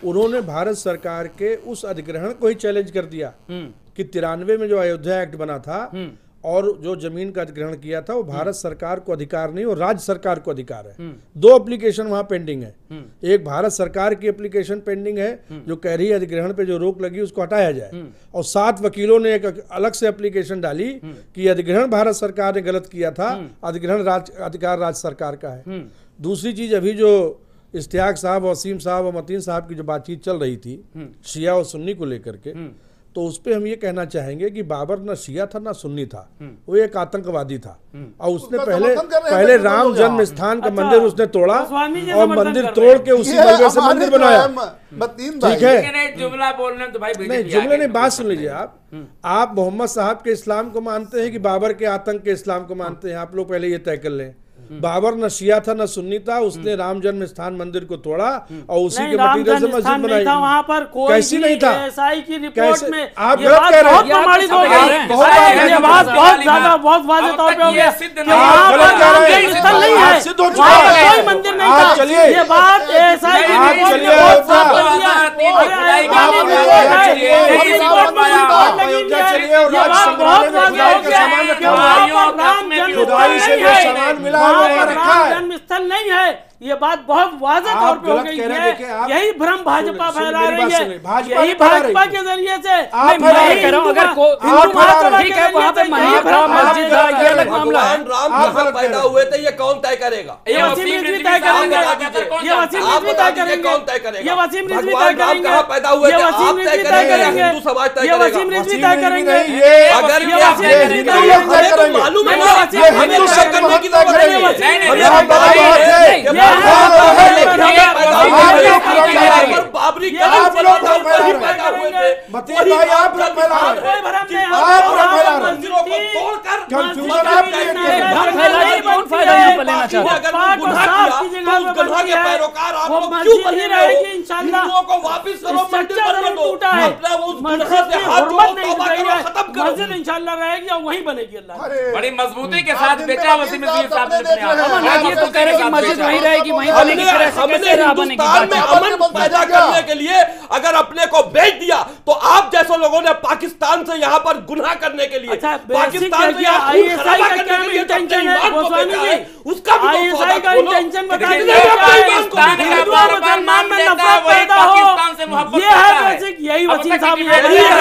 उन्होंने भारत सरकार के उस अधिग्रहण को ही चैलेंज कर दिया कि 93 में जो अयोध्या एक्ट बना था और जो जमीन का अधिग्रहण किया था वो भारत सरकार को अधिकार नहीं और राज्य सरकार को अधिकार है। 2 एप्लीकेशन वहां पेंडिंग है। एक भारत सरकार की एप्लीकेशन पेंडिंग है जो कह रही है अधिग्रहण पे जो रोक लगी उसको हटाया जाए, और 7 वकीलों ने एक अलग से एप्लीकेशन डाली कि अधिग्रहण भारत सरकार ने गलत किया था, अधिग्रहण अधिकार राज्य सरकार का है। दूसरी चीज, अभी जो इश्तियाक साहब, वसीम साहब और मतीन साहब की जो बातचीत चल रही थी शिया और सुन्नी को लेकर के, तो उस पे हम ये कहना चाहेंगे कि बाबर ना शिया था ना सुन्नी था, वो एक आतंकवादी था और उसने उसका पहले समर्थन कर रहे हैं पहले तो राम लोग जन्म यहाँ। स्थान का अच्छा, मंदिर उसने तोड़ा गोस्वामी जी और समर्थन मंदिर कर तोड़ रहे के उसी ये जगह से हमारे मंदिर जो बनाया। है मतीन भाई, ठीक है। लेकिन एक जुमला बोलने तो भाई नहीं, जुमले नहीं, बात सुन लीजिए। आप मोहम्मद साहब के इस्लाम को मानते हैं कि बाबर के आतंक के इस्लाम को मानते हैं? आप लोग पहले ये तय कर लें। बाबर न शिया था न सुन्नी था, उसने राम जन्म स्थान मंदिर को तोड़ा और उसी के मटीरियल से मस्जिद बनाई। वहाँ पर कोई कैसी नहीं था? एसआई की रिपोर्ट कैसे? में आप ये गलत बात कह रहे हैं। बहुत प्रमाणित हो ये गई। आप बहुत अरे ये बात बहुत ज्यादा, बहुत वाजे अब तौर तक पे हो ये गया सिद्ध कि नहीं वहाँ हुआ। पर गलत कह राम रहे हैं। जन्म स्थल नहीं आज है, सिद्ध हो चुका वहाँ पर है। कोई मंदिर नहीं आज था। चलिए। ये बात एसआई की आप रिपोर्ट में चलिए, बहुत साफ आप कर दिया। चलिए, अरे आप अयोध्या में चलिए, रिपोर्ट है, चलिए, सुप्रीम चलिए, कोर्ट में रिपोर्ट चलिए, लगी है। चलिए, और ये राज्य बात बहुत संग्रहालय में वाजे हो खुदाई का गया सामान कि रखा वहाँ हुआ पर राम जन्म खुदाई से स्थल जो नहीं सामान है, मिला वहाँ हुआ पर रखा राम है। जन्म स्थल नहीं है। ये बात बहुत वाजे आप तौर पे हो गलत गई कह रहे हैं। है। देखिए, आप- यही भ्रम भाजपा सुनिए, फैला मेरी रही बात है, सुनिए। भाजपा यही नहीं फैला रही। भाजपा के जरिए से आप नहीं, फैला मैं रहे हैं। कह रहा हूं, अगर हिंदू को- हिंदू आप फैला महासभा रहे हैं। के ठीक है, वहाँ पे जरिए से यही महीन भ्रम का मस्जिद है, ये अलग मामला है। भगवान राम आप कहाँ गलत कह पैदा रहे हैं। हुए थे ये कौन तय करेगा? ये वसीम रिजवी तय करेंगे, ये वसीम आप रिजवी बता तय दीजिए करेंगे, कौन तय करेगा? ये वसीम रिजवी तय भगवान राम करेंगे, कहाँ पैदा हुए ये थे? वसीम आप तय रिजवी तय करेंगे या करेंगे, हिंदू समाज तय ये करेगा? वसीम रिजवी वसीम तय रिजवी करेंगे। नहीं, ये अगर ये क्या वसीम ये रिजवी हिंदू तय लोग करेंगे। हमें तो मालूम है नहीं, ना, वसीम ये रिजवी हमें तय तय करने की करेंगे। जरूरत नहीं है। वसीम रिजवी हमें तय हम बता करेंगे। रहे हैं कि ये भगवान है, लेकिन ये ये है, पैदा वसीम हुए रिजवी थे। तय करेंगे। पर बाबरी ये कलम आप से लोग पैदा फैला हुए रहे थे। हैं। मतीन भाई, आप लोग फैला रहे हैं। कोई भ्रम नहीं, आप लोग फैला रहे हैं। मंदिरों को तोड़कर कंफ्यूजन मस्जिद आप तय लेते किए। हैं। भ्रम फैला के कौन फायदा यहाँ पर लेना चाहता है? अगर वो गुनाह किया तो गधा के पैरोकार आप वो लोग मस्जिद क्यों बने ही रहे रहेगी हो? इंशाल्लाह। हिंदुओं को वापस करो, मंदिर बनने दो, टूटा है, अपना वो मस्जिद गधा से की हाथ जोड़ो, हुर्मत नहीं तौबा गई करो, है, खत्म करो। मस्जिद इंशाल्लाह रहेगी और वहीं बनेगी अल्लाह। बड़ी मजबूती के आप साथ दिन बेचा में वसीम वकील नजीर साहब ने साहब अपने अपने आप। देख रहे हैं। ये तो कह रहे हैं कि मस्जिद वहीं रहेगी, वहीं बनेगी, फिर ऐसे हमने कैसे राह बनेगी? हिंदुस्तान में अमन पैदा करने के लिए अगर अपने को बेच दिया तो आप जैसे लोगों ने पाकिस्तान से यहाँ पर गुनाह करने के लिए, अच्छा, पाकिस्तान से ISI यहाँ खून का खराबा क्या करने के लिए अपने इंटेंशन है ईमान को गोस्वामी बेचा जी? है, उसका भी तो ISI सौदा का खोलो। इंटेंशन बताइए, लेकिन क्या है? पाकिस्तान का हिंदू और बार-बार मुसलमान नाम में लेता है, नफरत वही पैदा हो, पाकिस्तान से मोहब्बत ये है करता है। बेसिक, यही अब वसीम तक साहब की ये मेरी है। है।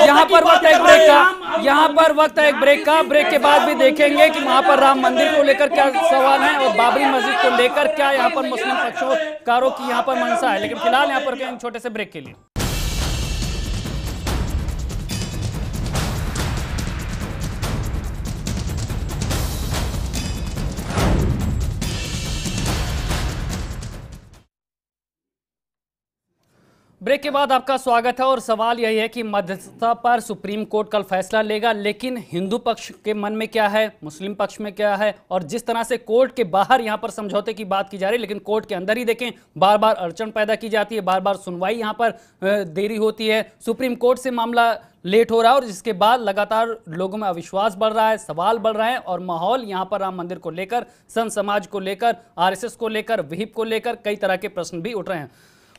यहाँ पर वक्त है एक ब्रेक का, यहाँ पर वक्त है एक ब्रेक का। ब्रेक के बाद भी देखेंगे कि वहां पर राम मंदिर को लेकर क्या सवाल है और बाबरी मस्जिद को लेकर क्या यहाँ पर मुस्लिम पक्षों की यहाँ पर मंशा है। लेकिन फिलहाल यहाँ पर कहेंगे छोटे से ब्रेक के लिए। ब्रेक के बाद आपका स्वागत है और सवाल यही है कि मध्यस्थता पर सुप्रीम कोर्ट कल फैसला लेगा, लेकिन हिंदू पक्ष के मन में क्या है, मुस्लिम पक्ष में क्या है, और जिस तरह से कोर्ट के बाहर यहां पर समझौते की बात की जा रही है, लेकिन कोर्ट के अंदर ही देखें बार बार अड़चन पैदा की जाती है, बार बार सुनवाई यहां पर देरी होती है, सुप्रीम कोर्ट से मामला लेट हो रहा है और जिसके बाद लगातार लोगों में अविश्वास बढ़ रहा है, सवाल बढ़ रहे हैं और माहौल यहां पर राम मंदिर को लेकर, संत समाज को लेकर, आरएसएस को लेकर, विहिप को लेकर कई तरह के प्रश्न भी उठ रहे हैं।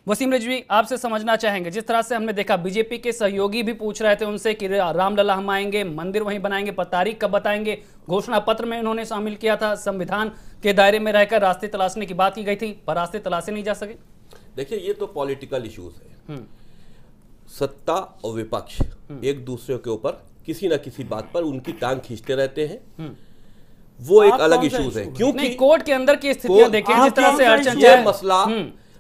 वसीम रिजवी, आपसे समझना चाहेंगे, जिस तरह से हमने देखा बीजेपी के सहयोगी भी पूछ रहे थे उनसे कि रामलला हम आएंगे, मंदिर वहीं बनाएंगे, पर तारीख कब बताएंगे। घोषणा पत्र में इन्होंने शामिल किया था, संविधान के दायरे में रहकर रास्ते तलाशने की बात की गई थी, पर रास्ते तलाशे नहीं जा सके। देखिए, ये तो पॉलिटिकल इश्यूज है। सत्ता और विपक्ष एक दूसरे के ऊपर किसी ना किसी बात पर उनकी टांग खींचते रहते हैं, वो एक अलग इश्यूज है। क्योंकि कोर्ट के अंदर की स्थितियां देखें, जिस तरह से अड़चन ये मसला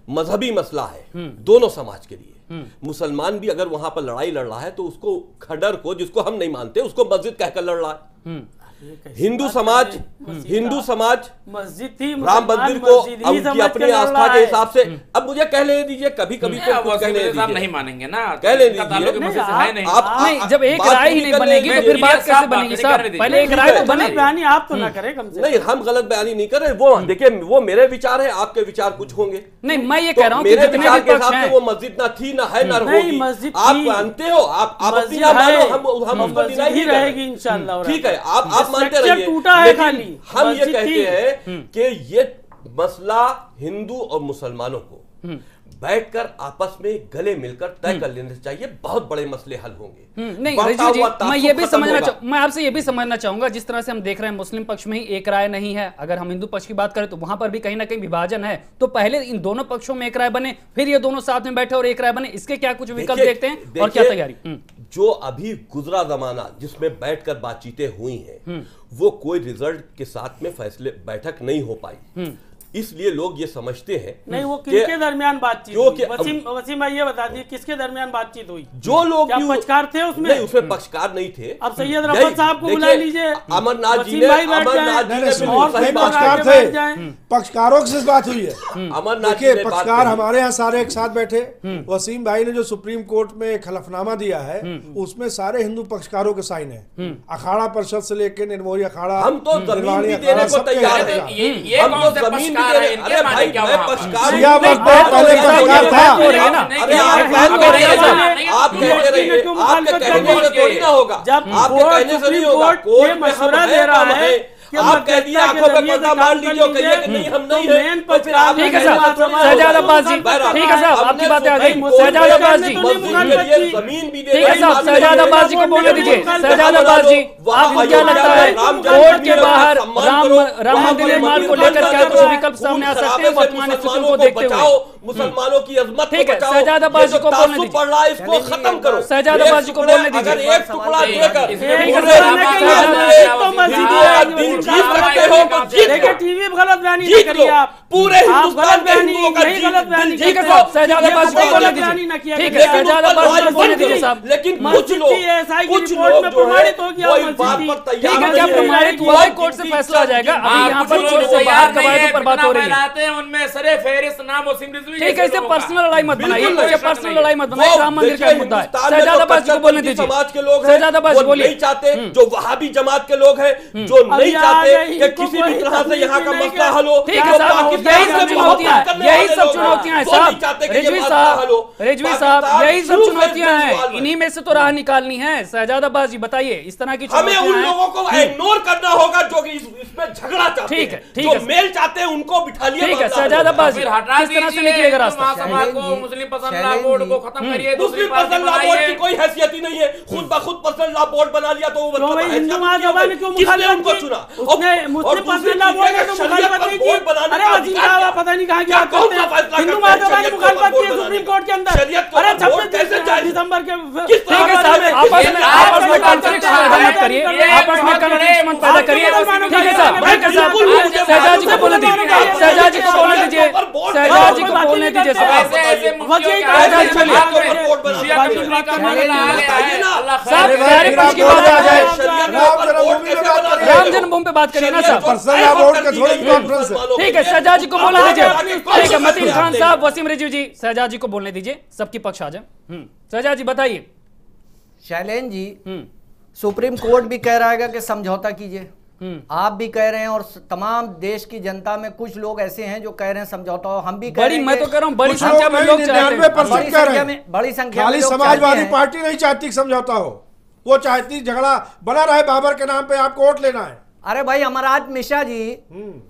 मजहबी मसला है दोनों समाज के लिए। मुसलमान भी अगर वहां पर लड़ाई लड़ रहा है तो उसको खडर को, जिसको हम नहीं मानते, उसको मस्जिद कहकर लड़ रहा है। हिंदू समाज मस्जिद थी, राम मंदिर को उनकी अपनी आस्था के हिसाब से, अब मुझे कह ले दीजिए, कभी कभी तो कुछ कह ले दीजिए, नहीं मानेंगे ना, कह ले दीजिए। आप जब एक राय ही नहीं बनेगी तो फिर बात कैसे बनेगी साहब? पहले एक राय तो बने। बयानी आप तो ना करें कम से। नहीं, हम गलत बयानी नहीं कर रहे। वो देखिए, वो मेरे विचार है, आपके विचार कुछ होंगे। नहीं, मैं ये कह रहा हूँ कि मेरे जितने विचार भी के पक्ष हिसाब से हैं, वो मस्जिद ना थी, ना है, ना होगी। मस्जिद आप थी। मानते हो, आप अपनी मस्जिद ना मानो, है, हम उसको मस्जिद डिनाई ही नहीं कर रहे। रहेगी इंशाल्लाह। ठीक है, आप मानते स्ट्रक्चर रहिए, टूटा है लेकिन खाली, हम ये मस्जिद कहते थी। हैं कि ये मसला हिंदू और मुसलमानों को बैठकर आपस में गले मिलकर तय कर लेने चाहिए, बहुत बड़े मसले हल होंगे। नहीं बढ़ता रिजवी जी, हुआ मैं तासुब ये भी खत्म समझना होगा। मैं आपसे ये भी समझना चाहूंगा, जिस तरह से हम देख रहे हैं मुस्लिम पक्ष में ही एक राय नहीं है, अगर हम हिंदू पक्ष की बात करें तो वहां पर भी कहीं ना कहीं विभाजन है, तो पहले इन दोनों पक्षों में एक राय बने, फिर ये दोनों साथ में बैठे और एक राय बने, इसके क्या कुछ विकल्प देखते हैं और क्या तैयारी? जो अभी गुजरा जमाना जिसमें बैठकर बातचीतें हुई हैं, वो कोई रिजल्ट के साथ में फैसले बैठक नहीं हो पाई, इसलिए लोग ये समझते हैं नहीं, वो किसके दरमियान बातचीत क्योंकि हुई? वसीम भाई ये बता दिए किसके दरमियान बातचीत हुई? जो लोग क्या पक्षकार थे उसमें? नहीं, उसमें पक्षकार नहीं थे। अब सैयद रफत साहब को बुला लीजिए, अमरनाथ जी वसीम ने भाई बैठ जाएं, अमरनाथ जी ने सुनिए, बिल्कुल और सही लोग बात पक्षकार आगे थे। बैठ जाएं। पक्षकारों से बात हुई है। अमरनाथ जी देखिए, ने बात पक्षकार कही। हमारे यहाँ सारे एक साथ बैठे। वसीम भाई ने जो सुप्रीम कोर्ट में एक हलफनामा दिया है, उसमें सारे हिंदू पक्षकारों के साइन है। अखाड़ा परिषद से लेकर निर्मोही अखाड़ा, हम तो जमीन निर्वाणी भी अखाड़ा, देने को सबके तैयार हैं। हैं। ये हम कौन तो से जमीन भी पक्षकार दे हैं? रहे। इनके अरे माने भाई, क्या मैं वहाँ पर? पक्षकार सिया वक्त बहुत पहले पत्रकार था। अरे आप कहते रहिए, आप कहते रहिए, आपके कहने से थोड़ी ना होगा, जब आपके कहने से नहीं होगा। कोर्ट में मशवरा हम दे हैं, रहा हम है हैं। कि आप कह दिए आंखों पे पर्दा मार लीजिए और कहिए कि नहीं, हम नहीं है, तो फिर आप ठीक है साहब, शहजाद अब्बास जी, ठीक है साहब, आपकी बातें आ गई। शहजाद अब्बास जी, जमीन भी ठीक है साहब, शहजाद अब्बास जी को बोलने दीजिए। शहजाद अब्बास जी, आपको क्या लगता है कोर्ट के बाहर राम मंदिर निर्माण को लेकर क्या कुछ विकल्प सामने आ सकते हैं वर्तमान स्थिति को देखते हुए? मुसलमानों की अजमत को ठीक है, बचाओ। शहजाद अब्बास जी को ये जो बोलने तासुब पड़ रहा है, इसको खत्म करो। शहजाद अब्बास जी को बोलने दीजिए। अगर एक टुकड़ा देकर इसमें ठीक है, पूरे शहजाद देखिए, टीवी पे गलत बयानी नहीं जीत करिए लो। आप। पूरे आप हिंदुस्तान गलत के बयानी हिंदुओं का नहीं, गलत बयानी ठीक है साहब, शहजाद अब्बास जी को बोलने दीजिए। ठीक है, शहजाद अब्बास जी को बोलने दीजिए साहब। लेकिन कुछ मस्जिद लोग, की एसआई की कुछ रिपोर्ट लोग में जो है प्रमाणित हो गया वो मस्जिद इस बात की। पर ठीक तैयार है, क्या नहीं प्रमाणित हुआ है? कोर्ट से फैसला आ जाएगा। अभी यहाँ पर कोर्ट से बाहर कवायदों पर बात हो रही है। उनमें सरे फेरिस्त नाम वसीम रिजवी ठीक है, इसे पर्सनल लड़ाई मत बनाइए, बिल्कुल इसे ऐसा पर्सनल लड़ाई मत बनाइए, वो राम मंदिर का देखिए, मुद्दा है। हिंदुस्तान में शहजाद जो अब्बास जी को बोलने कट्टरपंथी दीजिए। समाज के लोग शहजाद हैं अब्बास वो जी बोलिए। नहीं चाहते, जो वहाबी जमात के लोग हैं जो नहीं अभी आप चाहते कि किसी भी तरह से यहाँ का मसला हल हो। ठीक है साहब, यही सब चुनौतियां हैं, यही सब चुनौतियां हैं साहब। रिजवी साहब, यही सब चुनौतियां हैं, इन्हीं में से तो राह निकालनी है। शहजाद अब्बास जी बताइए, इस तरह की हमें उन लोगों को इग्नोर करना होगा जो कि इसमें झगड़ा चाहते ठीक है, हैं, ठीक जो है। मेल चाहते हैं उनको बिठा लिया। ठीक है शहजाद अब्बास जी, किस तरह से निकलेगा रास्ता? महासभा को, मुस्लिम पर्सनल लॉ बोर्ड को खत्म करिए, दूसरी मुस्लिम पर्सनल लॉ बोर्ड की कोई हैसियत ही नहीं है, खुद ब खुद पर्सनल लॉ बोर्ड बना लिया तो वो तो भाई हिंदू महासभा ने क्यों किसने मुखालिफत उनको की? चुना? उसने मुस्लिम पर्सनल लॉ बोर्ड ने तो मुखालिफत नहीं की। अरे वजीर साहब पता नहीं कहाँ क्या करते हैं। हिंदू महासभा ने मुखालिफत की सुप्रीम कोर्ट के अंदर। अरे 26 दिसंबर के ठीक है साहब, आपस में कॉन्फ्लिक्ट मत करिए, आपस में कॉन्फ्लिक्ट मत पैदा करिए। ठीक है साहब, ठीक है साहब, शहजाद जी को बोलने दीजिए, शहजाद जी को बोलने दीजिए, शहजाद जी को बोलने दीजिए साहब। राम जन्मभूमि पे बात करिए ना साहब। ठीक है शहजाद जी को बोलने दीजिए। ठीक है मतीन खान साहब, वसीम रिजवी जी, शहजाद जी को बोलने दीजिए, सबकी पक्ष आ जाए। शहजाद जी बताइए। शैलेंद्र जी, सुप्रीम कोर्ट भी कह रहा है कि समझौता कीजिए, आप भी कह रहे हैं और तमाम देश की जनता में कुछ लोग ऐसे हैं जो कह रहे हैं समझौता हो। हम भी कह रहे हैं, मैं तो कह रहा हूं बड़ी कुछ संख्या में लोग चाहते हैं, बड़ी संख्या में खाली लोग समाजवादी चाहते हैं। पार्टी नहीं चाहती कि समझौता हो, वो चाहती झगड़ा बना रहे बाबर के नाम पे, आपको वोट लेना है। अरे भाई अमरनाथ मिश्रा जी,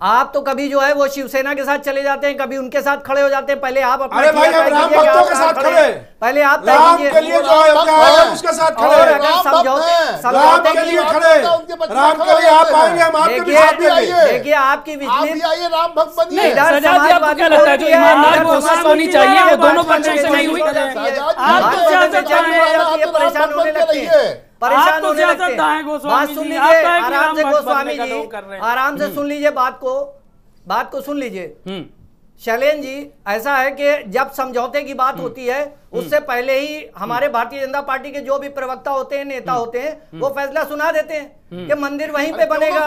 आप तो कभी जो है वो शिवसेना के साथ चले जाते हैं, कभी उनके साथ खड़े हो जाते हैं। पहले आप अपना अरे भाई हम राम भक्तों के साथ खड़े, पहले आप राम के लिए जो अयोध्या आएगा उसके साथ खड़े, और अगर समझौते राम के लिए खड़े, राम के लिए आप आएंगे, हम आपके भी साथ देंगे। देखिए आपकी विजलिन राम भक्त बनिए। नहीं शहजाद जी, आपको क्या लगता है जो ईमानदार कोशिश होनी चाहिए वो दोनों पक्षों से नहीं हुई? आप तो परेशान होने लगते हैं, परेशान होने लगते हैं। बात सुन लीजिए आराम से गोस्वामी जी, आराम से सुन लीजिए बात को सुन लीजिए। शैलेंद्र जी, ऐसा है कि जब समझौते की बात होती है उससे पहले ही हमारे भारतीय जनता पार्टी के जो भी प्रवक्ता होते हैं, नेता होते हैं, वो फैसला सुना देते हैं कि मंदिर वहीं पे बनेगा,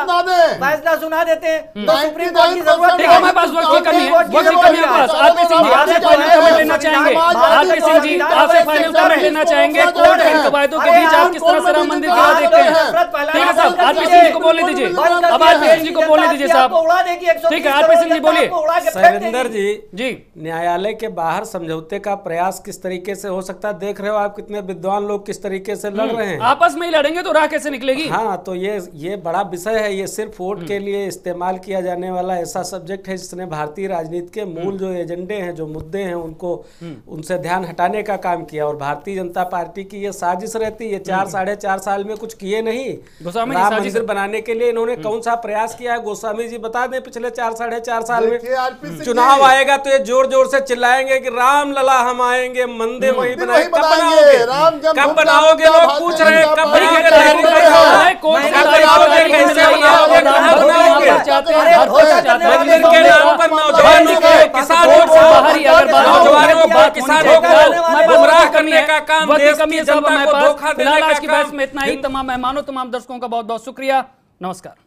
फैसला सुना देते हैं। तो सुप्रीम कोर्ट की जरूरत ठीक है, हमारे पास वक्त की कमी है, वक्त की कमी है पास। आरपी सिंह जी आपसे फाइनल कमेंट लेना चाहेंगे, आरपी सिंह जी आपसे फाइनल कमेंट लेना चाहेंगे, कोर्ट के कवायदों के बीच आप किस तरह से राम मंदिर गिरा देखते हैं? ठीक है साहब, आरपी सिंह जी को बोलने दीजिए, अब आरपी सिंह जी को बोलने दीजिए साहब। ठीक है आरपी सिंह जी बोलिए। शैलेंद्र जी, न्यायालय के बाहर समझौते का प्रयास किस तरीके से हो सकता है? देख रहे हो आप कितने विद्वान लोग किस तरीके से लड़ रहे हैं। आपस में ही लड़ेंगे तो राह कैसे निकलेगी? हाँ, तो ये बड़ा विषय है। ये सिर्फ वोट के लिए इस्तेमाल किया जाने वाला ऐसा सब्जेक्ट है जिसने भारतीय राजनीति के मूल जो एजेंडे हैं, जो मुद्दे हैं, उनको उनसे ध्यान हटाने का काम किया। और भारतीय जनता पार्टी की ये साजिश रहती है। 4-4.5 साल में कुछ किए नहीं। राम मंदिर बनाने के लिए इन्होंने कौन सा प्रयास किया है? गोस्वामी जी बता दें, पिछले 4-4.5 साल में चुनाव आएगा तो ये जोर जोर से चिल्लाएंगे कि राम लला हम आएंगे, मंदिर वहीं बनाएंगे। कब बनाओगे? लोग पूछ रहे हैं कब बनाओगे? मंदिर के नाम पर नौजवानों को किसानों को गुमराह करने का काम, देश की जनता को धोखा देने का काम। इतना ही। तमाम मेहमानों, तमाम दर्शकों का बहुत बहुत शुक्रिया। नमस्कार।